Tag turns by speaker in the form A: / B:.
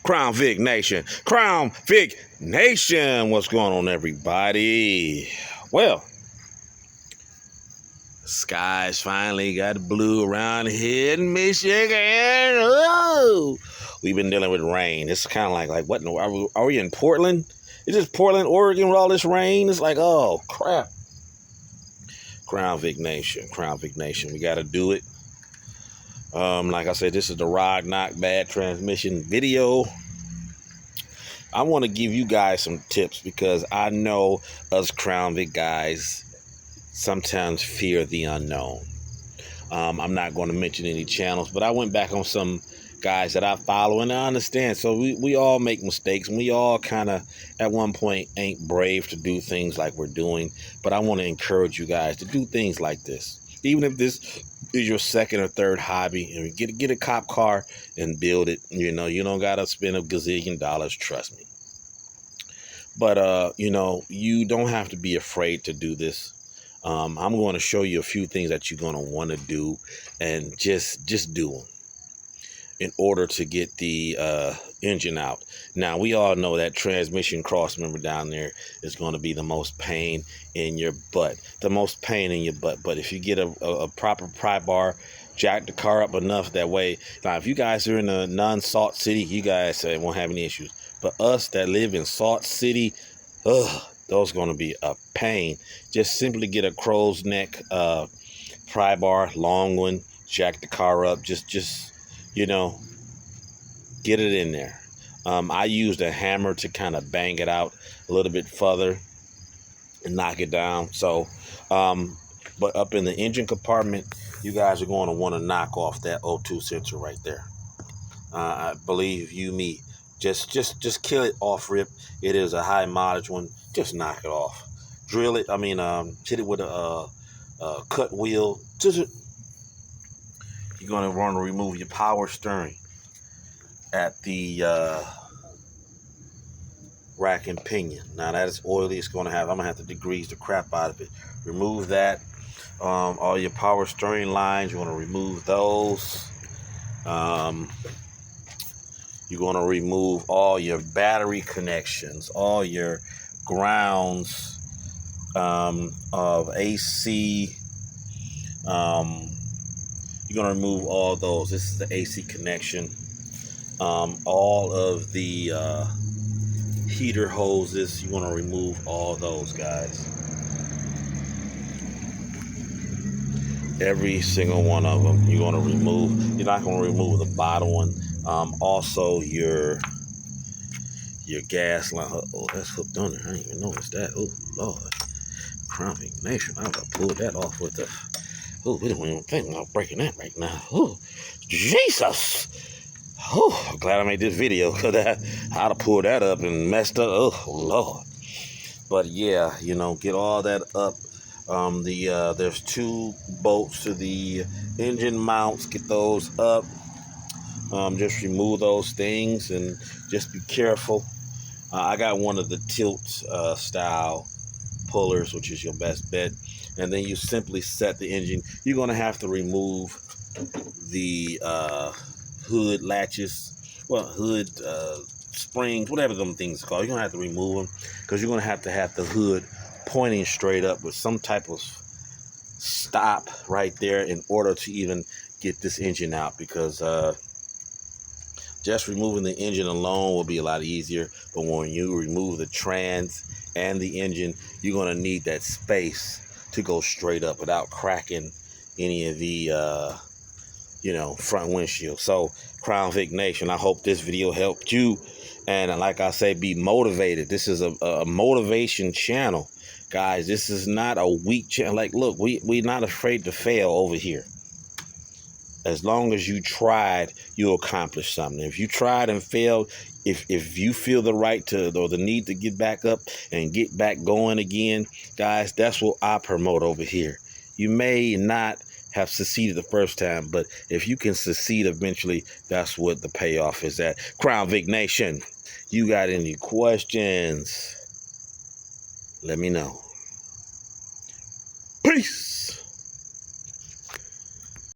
A: Crown Vic Nation. Crown Vic Nation. What's going on, everybody? Well, the skies finally got blue around here in Michigan. Oh, we've been dealing with rain. It's kind of like what? Are we in Portland? Is this Portland, Oregon with all this rain? It's like, oh, crap. Crown Vic Nation. Crown Vic Nation. We got to do it. Like I said, this is the Rod Knock Bad Transmission video. I want to give you guys some tips because I know us Crown Vic guys sometimes fear the unknown. I'm not going to mention any channels, but I went back on some guys that I follow, and I understand. So we all make mistakes, and we all kind of at one point ain't brave to do things like we're doing. But I want to encourage you guys to do things like this. Even if this is your second or third hobby, and get a cop car and build it. You know, you don't gotta spend a gazillion dollars, trust me. But you don't have to be afraid to do this. I'm going to show you a few things that you're going to want to do, and just do them in order to get the engine out. Now, we all know that transmission cross member down there is going to be the most pain in your butt. The most pain in your butt. But if you get a proper pry bar, jack the car up enough that way. Now, if you guys are in a non-Salt City, you guys won't have any issues. But us that live in Salt City, those are going to be a pain. Just simply get a crow's neck pry bar, long one, jack the car up, just get it in there. I used a hammer to kind of bang it out a little bit further and knock it down. So, but up in the engine compartment, you guys are going to want to knock off that O2 sensor right there. I believe me, just kill it off rip. It is a high mileage one. Just knock it off. Drill it. Hit it with a cut wheel. You're going to want to remove your power steering at the rack and pinion. Now that is oily. I'm going to have to degrease the crap out of it. Remove that. All your power steering lines, you want to remove those. You're going to remove all your battery connections, all your grounds of AC. You're going to remove all those. This is the AC connection. All of the heater hoses, you want to remove all those, guys. Every single one of them you're going to remove. You're not going to remove the bottom one. Also your gas line. Oh, that's hooked on there. I didn't even notice that. Oh, Lord. Crown Vic Nation. I'm going to pull that off with the... Oh, we don't even think about breaking that right now. Oh, Jesus. Oh, I'm glad I made this video because I'd have pulled that up and messed up. Oh, Lord. But yeah, get all that up. There's 2 bolts to the engine mounts. Get those up. Just remove those things and just be careful. I got one of the tilt style pullers, which is your best bet. And then you simply set the engine. You're going to have to remove the hood latches, hood springs, whatever them things are called. You're going to have to remove them because you're going to have the hood pointing straight up with some type of stop right there in order to even get this engine out, because just removing the engine alone will be a lot easier, but when you remove the trans and the engine, you're going to need that space to go straight up without cracking any of the front windshield. So Crown Vic Nation, I hope this video helped you, and like I say, be motivated. This is a motivation channel, guys. This is not a weak channel. Like, look, we're not afraid to fail over here. As long as you tried, you'll accomplish something. If you tried and failed, if you feel the right to or the need to get back up and get back going again, guys, that's what I promote over here. You may not have succeeded the first time, but if you can succeed eventually, that's what the payoff is at. Crown Vic Nation, you got any questions? Let me know. Peace.